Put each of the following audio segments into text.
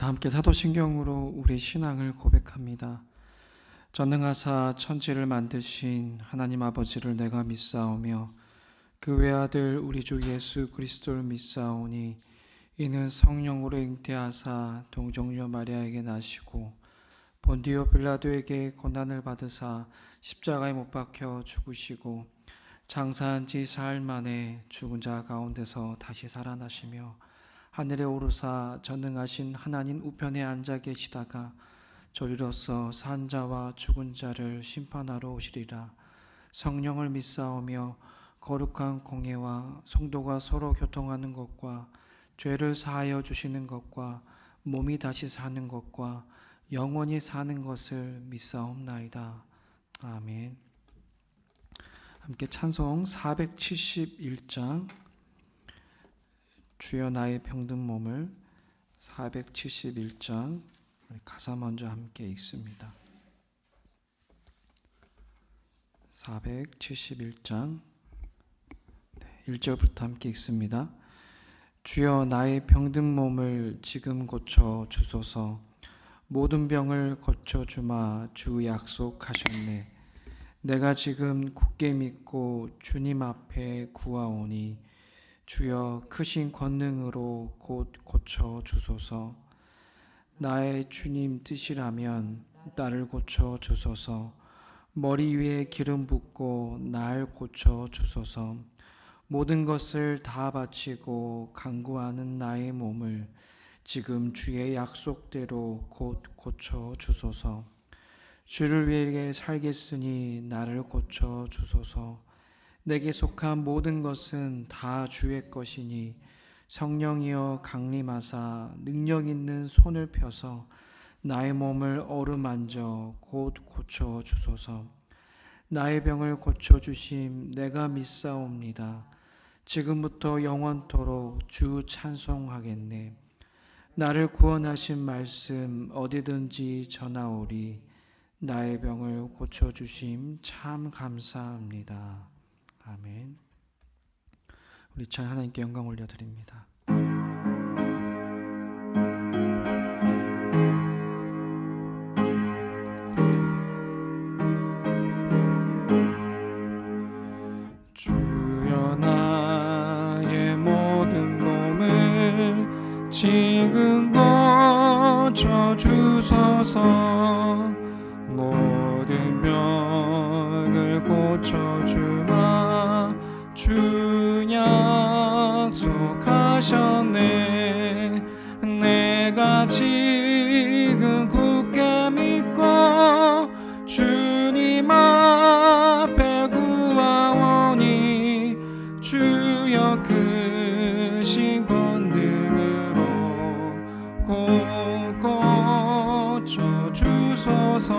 다 함께 사도신경으로 우리 신앙을 고백합니다. 전능하사 천지를 만드신 하나님 아버지를 내가 믿사오며 그 외아들 우리 주 예수 그리스도를 믿사오니 이는 성령으로 잉태하사 동정녀 마리아에게 나시고 본디오 빌라도에게 고난을 받으사 십자가에 못 박혀 죽으시고 장사한 지 사흘 만에 죽은 자 가운데서 다시 살아나시며 하늘에 오르사 전능하신 하나님 우편에 앉아 계시다가 저리로서 산 자와 죽은 자를 심판하러 오시리라. 성령을 믿사오며 거룩한 공예와 성도가 서로 교통하는 것과 죄를 사하여 주시는 것과 몸이 다시 사는 것과 영원히 사는 것을 믿사옵나이다. 아멘. 함께 찬송 471장 주여 나의 병든 몸을 471장 가사 먼저 함께 읽습니다. 471장 1절부터 함께 읽습니다. 주여 나의 병든 몸을 지금 고쳐 주소서. 모든 병을 고쳐 주마 주 약속하셨네. 내가 지금 굳게 믿고 주님 앞에 구하오니 주여 크신 권능으로 곧 고쳐 주소서. 나의 주님 뜻이라면 나를 고쳐 주소서. 머리 위에 기름 붓고 날 고쳐 주소서. 모든 것을 다 바치고 간구하는 나의 몸을 지금 주의 약속대로 곧 고쳐 주소서. 주를 위해 살겠으니 나를 고쳐 주소서. 내게 속한 모든 것은 다 주의 것이니 성령이여 강림하사 능력 있는 손을 펴서 나의 몸을 어루만져 곧 고쳐 주소서. 나의 병을 고쳐 주심 내가 믿사옵니다. 지금부터 영원토록 주 찬송하겠네. 나를 구원하신 말씀 어디든지 전하오리. 나의 병을 고쳐 주심 참 감사합니다. 아멘. 우리 참 하나님께 영광 올려드립니다. 주여 나의 모든 몸을 지금 고쳐 주소서. 모든 병을 고쳐 주마 주 약속하셨네. 내가 지금 굳게 믿고 주님 앞에 구하오니 주여 크신 권능으로 곧 고쳐 주소서.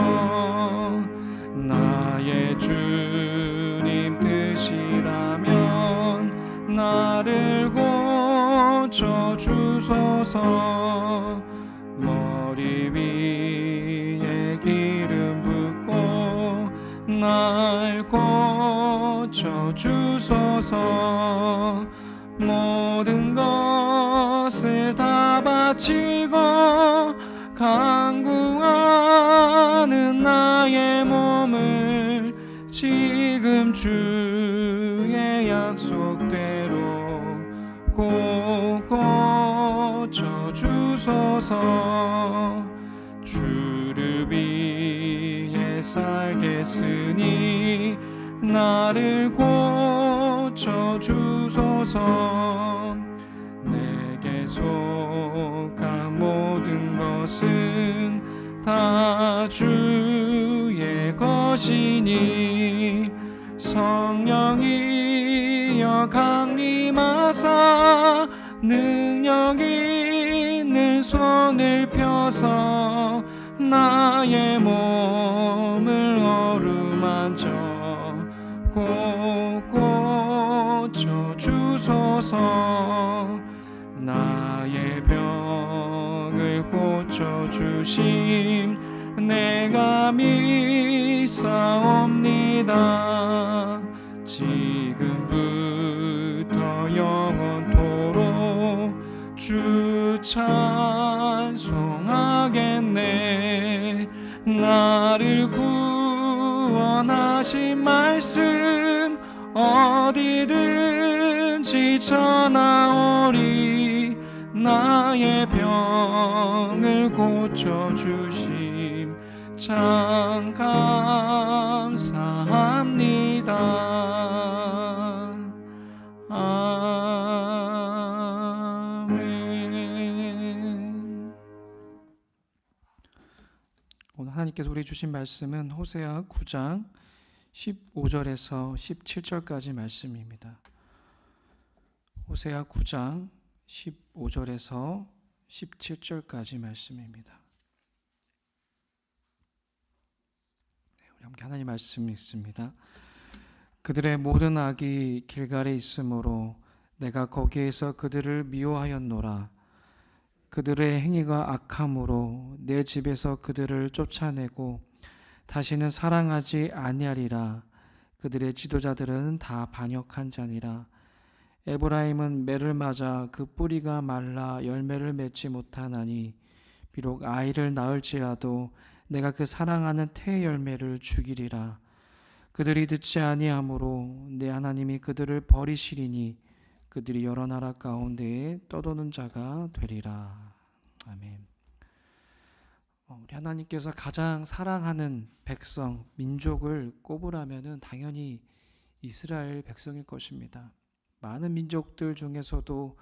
나의 주님 뜻이라면 나를 고쳐 주소서. 머리 위에 기름 붓고 날 고쳐 주소서. 모든 것을 다 바치고 간구하는 나의 몸을 지금 주의 약속대로 곧 고쳐 주소서. 주를 위해 살겠으니 나를 고쳐 주소서. 내게 속한 모든 것은 다 주의 것이니 성령이여 강림하사 능력 있는 손을 펴서 나의 몸을 어루만져 곧 고쳐 주소서. 나의 병을 고쳐 주심 내가 믿사옵니다. 지금부터 영원토록 주 찬송 하겠네. 나를 구원하신 말씀 어디든지 전하오리. 나의 병을 고쳐주심 참 감사합니다. 아멘. 오늘 하나님께서 우리 주신 말씀은 호세아 9장 15절에서 17절까지 말씀입니다. 호세아 9장 15절에서 17절까지 말씀입니다. 우리 함께 하나님 말씀 읽습니다. 그들의 모든 악이 길갈에 있으므로 내가 거기에서 그들을 미워하였노라. 그들의 행위가 악함으로 내 집에서 그들을 쫓아내고 다시는 사랑하지 아니하리라. 그들의 지도자들은 다 반역한 자니라. 에브라임은 매를 맞아 그 뿌리가 말라 열매를 맺지 못하나니 비록 아이를 낳을지라도 내가 그 사랑하는 태 열매를 죽이리라. 그들이 듣지 아니하므로 내 하나님이 그들을 버리시리니 그들이 여러 나라 가운데에 떠도는 자가 되리라. 아멘. 우리 하나님께서 가장 사랑하는 백성, 민족을 꼽으라면은 당연히 이스라엘 백성일 것입니다. 많은 민족들 중에서도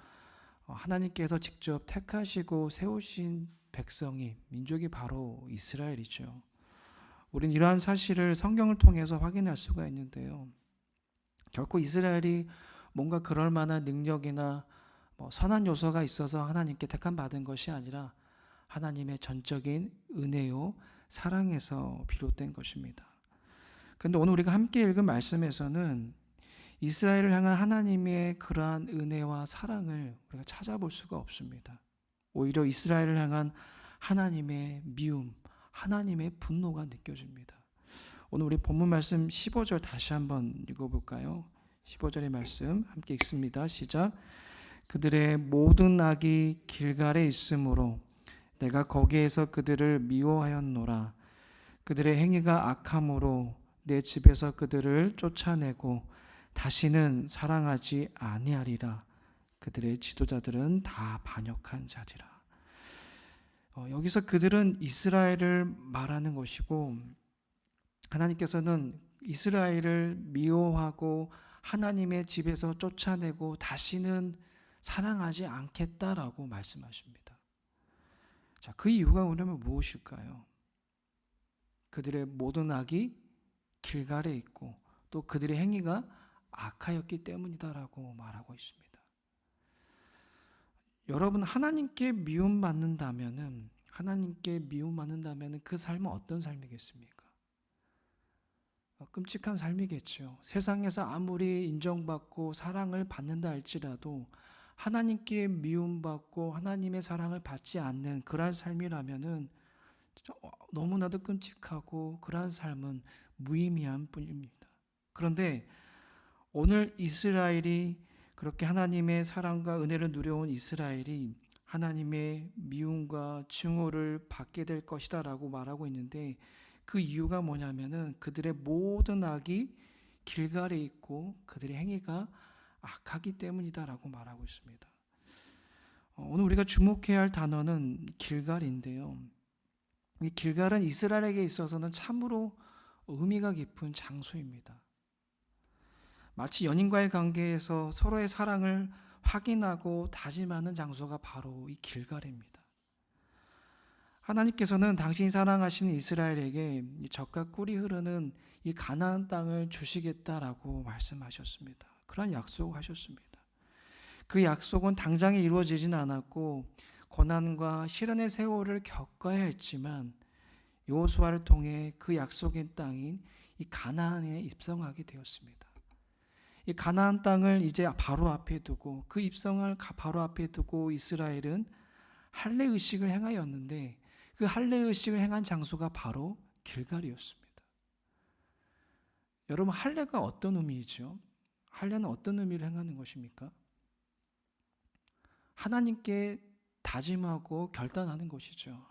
하나님께서 직접 택하시고 세우신 백성이, 민족이 바로 이스라엘이죠. 우리는 이러한 사실을 성경을 통해서 확인할 수가 있는데요. 결코 이스라엘이 뭔가 그럴 만한 능력이나 선한 요소가 있어서 하나님께 택함 받은 것이 아니라 하나님의 전적인 은혜요 사랑에서 비롯된 것입니다. 그런데 오늘 우리가 함께 읽은 말씀에서는 이스라엘을 향한 하나님의 그러한 은혜와 사랑을 우리가 찾아볼 수가 없습니다. 오히려 이스라엘을 향한 하나님의 미움, 하나님의 분노가 느껴집니다. 오늘 우리 본문 말씀 15절 다시 한번 읽어볼까요? 15절의 말씀 함께 읽습니다. 시작. 그들의 모든 악이 길갈에 있으므로 내가 거기에서 그들을 미워하였노라. 그들의 행위가 악함으로 내 집에서 그들을 쫓아내고 다시는 사랑하지 아니하리라. 그들의 지도자들은 다 반역한 자리라. 여기서 그들은 이스라엘을 말하는 것이고 하나님께서는 이스라엘을 미워하고 하나님의 집에서 쫓아내고 다시는 사랑하지 않겠다라고 말씀하십니다. 자, 그 이유가 그러면 무엇일까요? 그들의 모든 악이 길갈에 있고 또 그들의 행위가 악하였기 때문이다라고 말하고 있습니다. 여러분, 하나님께 미움받는다면은 그 삶은 어떤 삶이겠습니까? 끔찍한 삶이겠죠. 세상에서 아무리 인정받고 사랑을 받는다 할지라도 하나님께 미움받고 하나님의 사랑을 받지 않는 그러한 삶이라면은 너무나도 끔찍하고 그러한 삶은 무의미한 뿐입니다. 그런데 오늘 이스라엘이 그렇게 하나님의 사랑과 은혜를 누려온 이스라엘이 하나님의 미움과 증오를 받게 될 것이다 라고 말하고 있는데 그 이유가 뭐냐면은 그들의 모든 악이 길갈에 있고 그들의 행위가 악하기 때문이다 라고 말하고 있습니다. 오늘 우리가 주목해야 할 단어는 길갈인데요. 이 길갈은 이스라엘에게 있어서는 참으로 의미가 깊은 장소입니다. 마치 연인과의 관계에서 서로의 사랑을 확인하고 다짐하는 장소가 바로 이 길갈입니다. 하나님께서는 당신이 사랑하시는 이스라엘에게 젖과 꿀이 흐르는 이 가나안 땅을 주시겠다라고 말씀하셨습니다. 그런 약속을 하셨습니다. 그 약속은 당장에 이루어지진 않았고 고난과 시련의 세월을 겪어야 했지만 여호수아를 통해 그 약속의 땅인 이 가나안에 입성하게 되었습니다. 이 가나안 땅을 이제 바로 앞에 두고 그 입성을 바로 앞에 두고 이스라엘은 할례 의식을 행하였는데 그 할례 의식을 행한 장소가 바로 길갈이었습니다. 여러분, 할례가 어떤 의미이죠? 할례는 어떤 의미를 행하는 것입니까? 하나님께 다짐하고 결단하는 것이죠.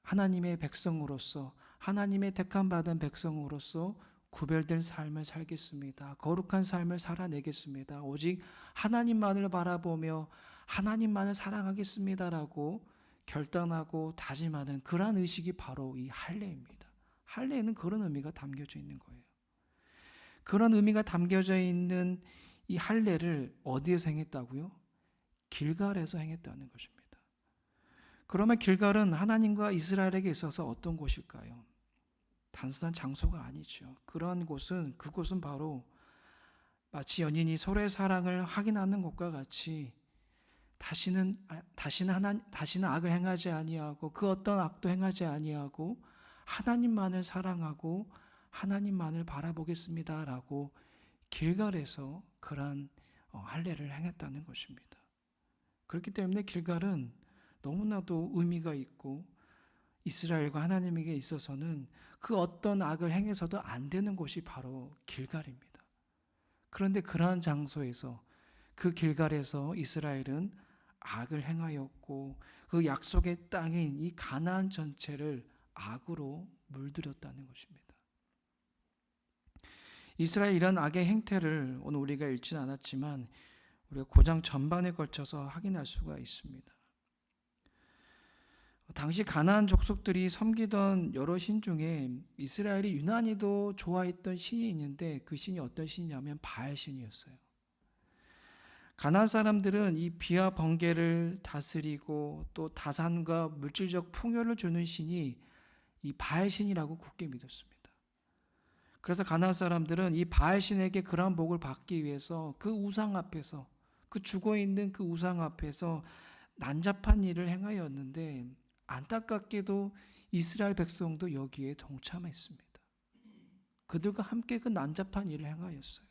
하나님의 백성으로서, 하나님의 택함 받은 백성으로서 구별된 삶을 살겠습니다. 거룩한 삶을 살아내겠습니다. 오직 하나님만을 바라보며 하나님만을 사랑하겠습니다라고 결단하고 다짐하는 그러한 의식이 바로 이 할례입니다. 할례에는 그런 의미가 담겨져 있는 거예요. 그런 의미가 담겨져 있는 이 할례를 어디에서 행했다고요? 길갈에서 행했다는 것입니다. 그러면 길갈은 하나님과 이스라엘에게 있어서 어떤 곳일까요? 단순한 장소가 아니죠. 그곳은 바로 마치 연인이 서로의 사랑을 확인하는 것과 같이 다시는 악을 행하지 아니하고 그 어떤 악도 행하지 아니하고 하나님만을 사랑하고 하나님만을 바라보겠습니다라고 길갈에서 그러한 할례를 행했다는 것입니다. 그렇기 때문에 길갈은 너무나도 의미가 있고 이스라엘과 하나님에게 있어서는 그 어떤 악을 행해서도 안 되는 곳이 바로 길갈입니다. 그런데 그러한 장소에서 그 길갈에서 이스라엘은 악을 행하였고 그 약속의 땅인 이 가나안 전체를 악으로 물들였다는 것입니다. 이스라엘 이런 악의 행태를 오늘 우리가 읽지는 않았지만 우리가 9장 전반에 걸쳐서 확인할 수가 있습니다. 당시 가나안 족속들이 섬기던 여러 신 중에 이스라엘이 유난히도 좋아했던 신이 있는데 그 신이 어떤 신이냐면 바알 신이었어요. 가나안 사람들은 이 비와 번개를 다스리고 또 다산과 물질적 풍요를 주는 신이 이 바알 신이라고 굳게 믿었습니다. 그래서 가나안 사람들은 이 바알 신에게 그러한 복을 받기 위해서 그 우상 앞에서 그 죽어 있는 그 우상 앞에서 난잡한 일을 행하였는데 안타깝게도 이스라엘 백성도 여기에 동참했습니다. 그들과 함께 그 난잡한 일을 행하였어요.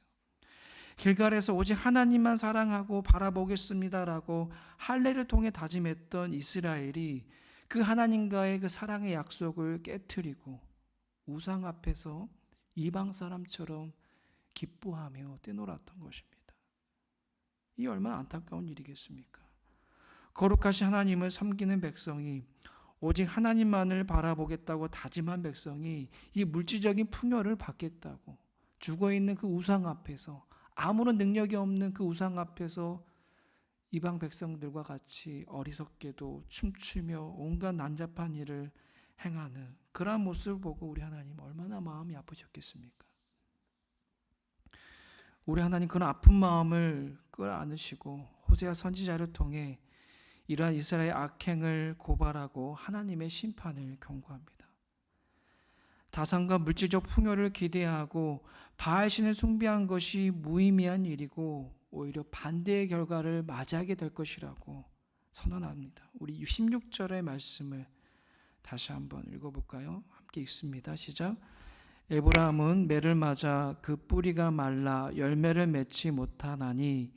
길갈에서 오직 하나님만 사랑하고 바라보겠습니다라고 할례를 통해 다짐했던 이스라엘이 그 하나님과의 그 사랑의 약속을 깨트리고 우상 앞에서 이방 사람처럼 기뻐하며 뛰놀았던 것입니다. 이 얼마나 안타까운 일이겠습니까? 거룩하신 하나님을 섬기는 백성이 오직 하나님만을 바라보겠다고 다짐한 백성이 이 물질적인 풍요를 받겠다고 죽어있는 그 우상 앞에서 아무런 능력이 없는 그 우상 앞에서 이방 백성들과 같이 어리석게도 춤추며 온갖 난잡한 일을 행하는 그러한 모습을 보고 우리 하나님 얼마나 마음이 아프셨겠습니까? 우리 하나님 그런 아픈 마음을 끌어안으시고 호세아 선지자를 통해 이러한 이스라엘의 악행을 고발하고 하나님의 심판을 경고합니다. 다산과 물질적 풍요를 기대하고 바알신을 숭배한 것이 무의미한 일이고 오히려 반대의 결과를 맞이하게 될 것이라고 선언합니다. 우리 16절의 말씀을 다시 한번 읽어볼까요? 함께 읽습니다. 시작. 에브라함은 매를 맞아 그 뿌리가 말라 열매를 맺지 못하나니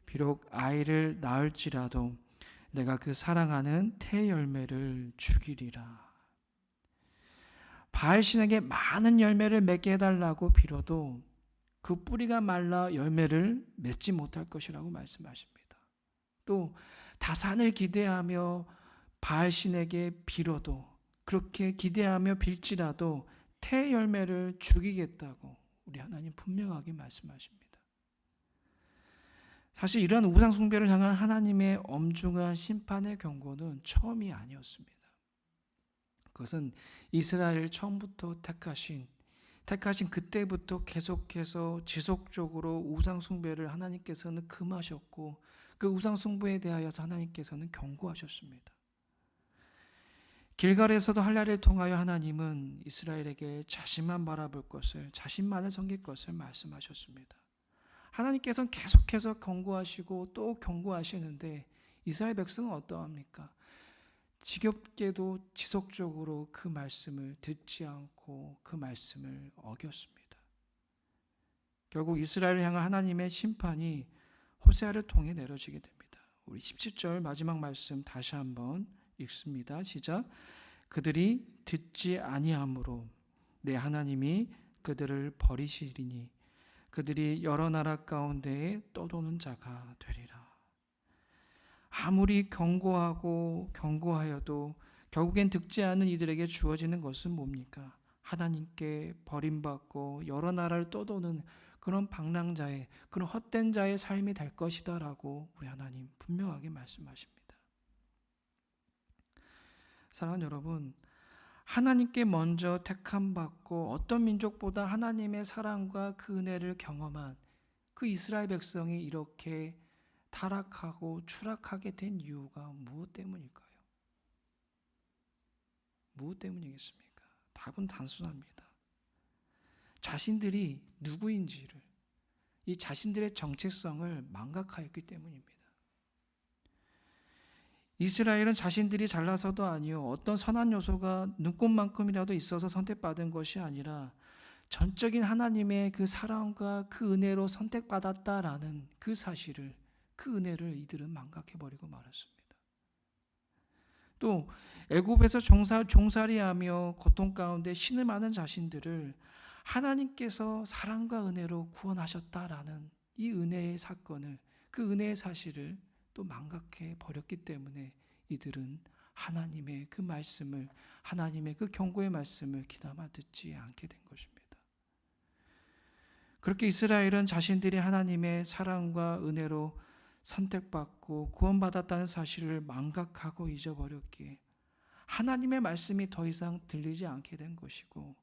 비록 아이를 낳을지라도 내가 그 사랑하는 태 열매를 죽이리라. 바알신에게 많은 열매를 맺게 해달라고 빌어도 그 뿌리가 말라 열매를 맺지 못할 것이라고 말씀하십니다. 또 다산을 기대하며 바알신에게 빌어도 그렇게 기대하며 빌지라도 태 열매를 죽이겠다고 우리 하나님 분명하게 말씀하십니다. 사실 이러한 우상 숭배를 향한 하나님의 엄중한 심판의 경고는 처음이 아니었습니다. 그것은 이스라엘을 처음부터 택하신 그때부터 계속해서 지속적으로 우상 숭배를 하나님께서는 금하셨고 그 우상 숭배에 대하여서 하나님께서는 경고하셨습니다. 길갈에서도 할례를 통하여 하나님은 이스라엘에게 자신만 바라볼 것을, 자신만을 섬길 것을 말씀하셨습니다. 하나님께서는 계속해서 경고하시고 또 경고하시는데 이스라엘 백성은 어떠합니까? 지겹게도 지속적으로 그 말씀을 듣지 않고 그 말씀을 어겼습니다. 결국 이스라엘을 향한 하나님의 심판이 호세아를 통해 내려지게 됩니다. 우리 17절 마지막 말씀 다시 한번 읽습니다. 시작. 그들이 듣지 아니함으로 내 하나님이 그들을 버리시리니 그들이 여러 나라 가운데에 떠도는 자가 되리라. 아무리 경고하고 경고하여도 결국엔 듣지 않는 이들에게 주어지는 것은 뭡니까? 하나님께 버림받고 여러 나라를 떠도는 그런 방랑자의, 그런 헛된 자의 삶이 될 것이다라고 우리 하나님 분명하게 말씀하십니다. 사랑하는 여러분, 하나님께 먼저 택함받고 어떤 민족보다 하나님의 사랑과 그 은혜를 경험한 그 이스라엘 백성이 이렇게 타락하고 추락하게 된 이유가 무엇 때문일까요? 무엇 때문이겠습니까? 답은 단순합니다. 자신들이 누구인지를, 이 자신들의 정체성을 망각하였기 때문입니다. 이스라엘은 자신들이 잘나서도 아니요, 어떤 선한 요소가 눈꽃만큼이라도 있어서 선택받은 것이 아니라 전적인 하나님의 그 사랑과 그 은혜로 선택받았다라는 그 사실을, 그 은혜를 이들은 망각해버리고 말았습니다. 또 애굽에서 종살이하며 고통 가운데 신음하는 자신들을 하나님께서 사랑과 은혜로 구원하셨다라는 이 은혜의 사건을, 그 은혜의 사실을 또 망각해 버렸기 때문에 이들은 하나님의 그 말씀을, 하나님의 그 경고의 말씀을 귀담아 듣지 않게 된 것입니다. 그렇게 이스라엘은 자신들이 하나님의 사랑과 은혜로 선택받고 구원받았다는 사실을 망각하고 잊어버렸기에 하나님의 말씀이 더 이상 들리지 않게 된 것이고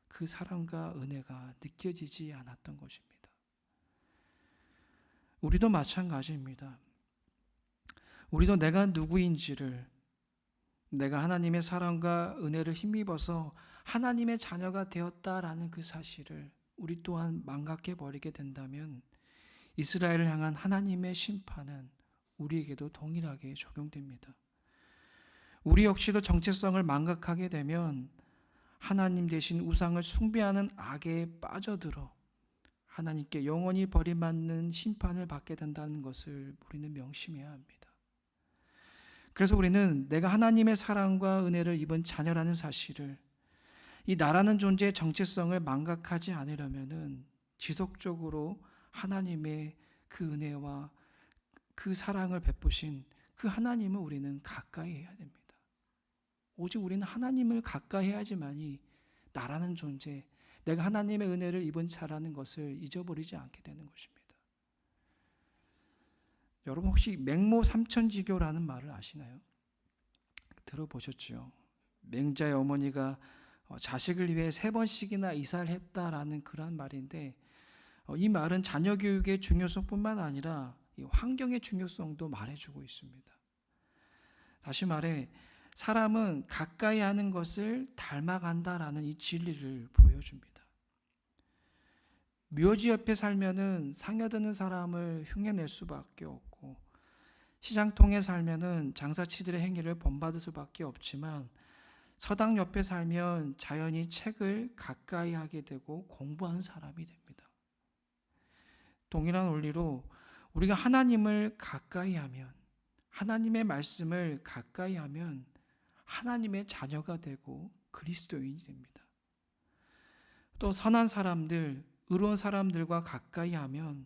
그 사랑과 은혜가 느껴지지 않았던 것입니다. 우리도 마찬가지입니다. 우리도 내가 누구인지를, 내가 하나님의 사랑과 은혜를 힘입어서 하나님의 자녀가 되었다라는 그 사실을 우리 또한 망각해 버리게 된다면 이스라엘을 향한 하나님의 심판은 우리에게도 동일하게 적용됩니다. 우리 역시도 정체성을 망각하게 되면 하나님 대신 우상을 숭배하는 악에 빠져들어 하나님께 영원히 버림받는 심판을 받게 된다는 것을 우리는 명심해야 합니다. 그래서 우리는 내가 하나님의 사랑과 은혜를 입은 자녀라는 사실을, 이 나라는 존재의 정체성을 망각하지 않으려면은 지속적으로 하나님의 그 은혜와 그 사랑을 베푸신 그 하나님을 우리는 가까이 해야 됩니다. 오직 우리는 하나님을 가까이 해야지만이 나라는 존재, 내가 하나님의 은혜를 입은 자라는 것을 잊어버리지 않게 되는 것입니다. 여러분 혹시 맹모 삼천지교라는 말을 아시나요? 들어보셨죠? 맹자의 어머니가 자식을 위해 3번씩이나 이사를 했다라는 그런 말인데 이 말은 자녀 교육의 중요성뿐만 아니라 이 환경의 중요성도 말해주고 있습니다. 다시 말해 사람은 가까이 하는 것을 닮아간다라는 이 진리를 보여줍니다. 묘지 옆에 살면은 상여드는 사람을 흉내낼 수밖에 없고 시장통에 살면은 장사치들의 행위를 본받을 수밖에 없지만 서당 옆에 살면 자연히 책을 가까이 하게 되고 공부하는 사람이 됩니다. 동일한 원리로 우리가 하나님을 가까이 하면, 하나님의 말씀을 가까이 하면 하나님의 자녀가 되고 그리스도인이 됩니다. 또 선한 사람들, 의로운 사람들과 가까이 하면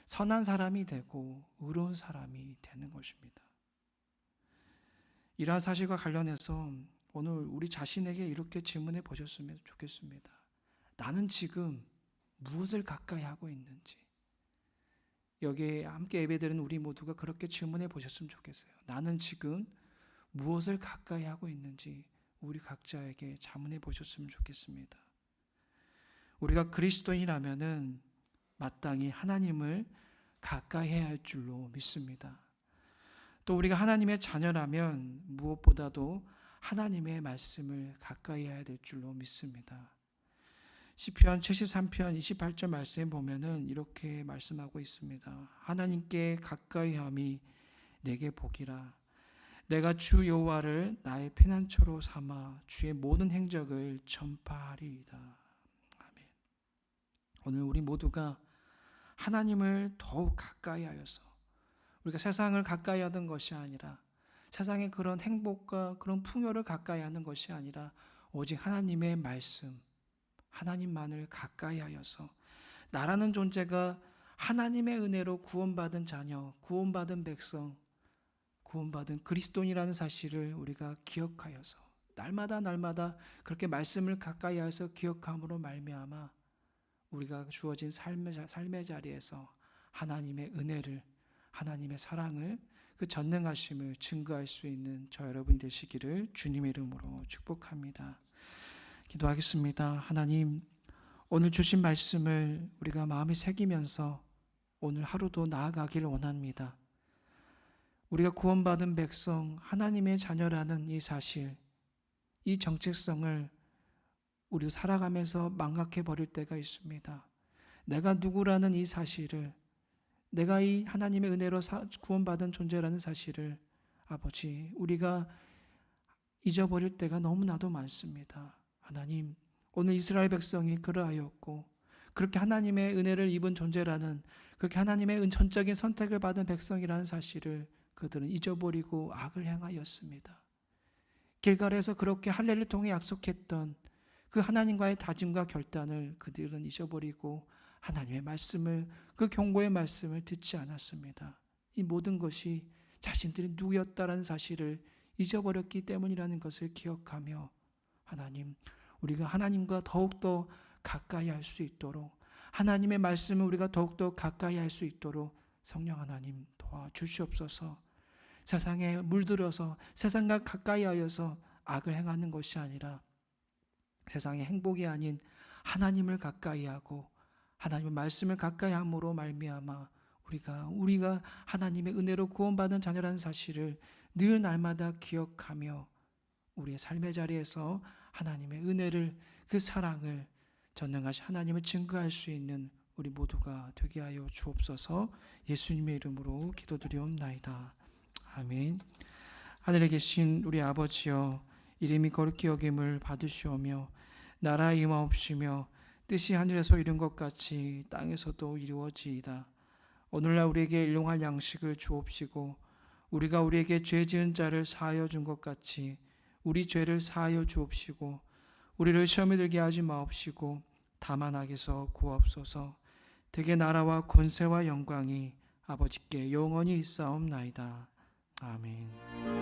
선한 사람이 되고 의로운 사람이 되는 것입니다. 이러한 사실과 관련해서 오늘 우리 자신에게 이렇게 질문해 보셨으면 좋겠습니다. 나는 지금 무엇을 가까이 하고 있는지. 여기에 함께 예배드리는 우리 모두가 그렇게 질문해 보셨으면 좋겠어요. 나는 지금 무엇을 가까이 하고 있는지 우리 각자에게 자문해 보셨으면 좋겠습니다. 우리가 그리스도인이라면은 마땅히 하나님을 가까이 해야 할 줄로 믿습니다. 또 우리가 하나님의 자녀라면 무엇보다도 하나님의 말씀을 가까이 해야 될 줄로 믿습니다. 시편 73편 28절 말씀에 보면은 이렇게 말씀하고 있습니다. 하나님께 가까이함이 내게 복이라. 내가 주 여호와를 나의 피난처로 삼아 주의 모든 행적을 전파하리이다. 아멘. 오늘 우리 모두가 하나님을 더욱 가까이 하여서 우리가 세상을 가까이 하던 것이 아니라 세상의 그런 행복과 그런 풍요를 가까이 하는 것이 아니라 오직 하나님의 말씀, 하나님만을 가까이 하여서 나라는 존재가 하나님의 은혜로 구원받은 자녀, 구원받은 백성, 구원받은 그리스도인이라는 사실을 우리가 기억하여서 날마다 그렇게 말씀을 가까이 하여서 기억함으로 말미암아 우리가 주어진 삶의 자리에서 하나님의 은혜를, 하나님의 사랑을, 그 전능하심을 증거할 수 있는 저 여러분이 되시기를 주님의 이름으로 축복합니다. 기도하겠습니다. 하나님, 오늘 주신 말씀을 우리가 마음에 새기면서 오늘 하루도 나아가길 원합니다. 우리가 구원받은 백성, 하나님의 자녀라는 이 사실, 이 정체성을 우리 살아가면서 망각해 버릴 때가 있습니다. 내가 누구라는 이 사실을, 내가 이 하나님의 은혜로 구원받은 존재라는 사실을 아버지, 우리가 잊어버릴 때가 너무나도 많습니다. 하나님, 오늘 이스라엘 백성이 그러하였고 그렇게 하나님의 은혜를 입은 존재라는, 그렇게 하나님의 전적인 선택을 받은 백성이라는 사실을 그들은 잊어버리고 악을 행하였습니다. 길갈에서 그렇게 할례를 통해 약속했던 그 하나님과의 다짐과 결단을 그들은 잊어버리고 하나님의 말씀을, 그 경고의 말씀을 듣지 않았습니다. 이 모든 것이 자신들이 누구였다라는 사실을 잊어버렸기 때문이라는 것을 기억하며 하나님, 우리가 하나님과 더욱더 가까이 할 수 있도록, 하나님의 말씀을 우리가 더욱더 가까이 할 수 있도록 성령 하나님 도와주시옵소서. 세상에 물들어서 세상과 가까이 하여서 악을 행하는 것이 아니라 세상의 행복이 아닌 하나님을 가까이 하고 하나님의 말씀을 가까이 함으로 말미암아 우리가 하나님의 은혜로 구원받은 자녀라는 사실을 늘 날마다 기억하며 우리의 삶의 자리에서 하나님의 은혜를, 그 사랑을, 전능하신 하나님을 증거할 수 있는 우리 모두가 되게 하여 주옵소서. 예수님의 이름으로 기도드리옵나이다. 아멘. 하늘에 계신 우리 아버지여, 이름이 거룩히 여김을 받으시오며 나라에 임하옵시며 뜻이 하늘에서 이룬 것 같이 땅에서도 이루어지이다. 오늘날 우리에게 일용할 양식을 주옵시고 우리가 우리에게 죄 지은 자를 사하여 준 것 같이 우리 죄를 사하여 주옵시고 우리를 시험에 들게 하지 마옵시고 다만 악에서 구하옵소서. 대개 나라와 권세와 영광이 아버지께 영원히 있사옵나이다. 아멘.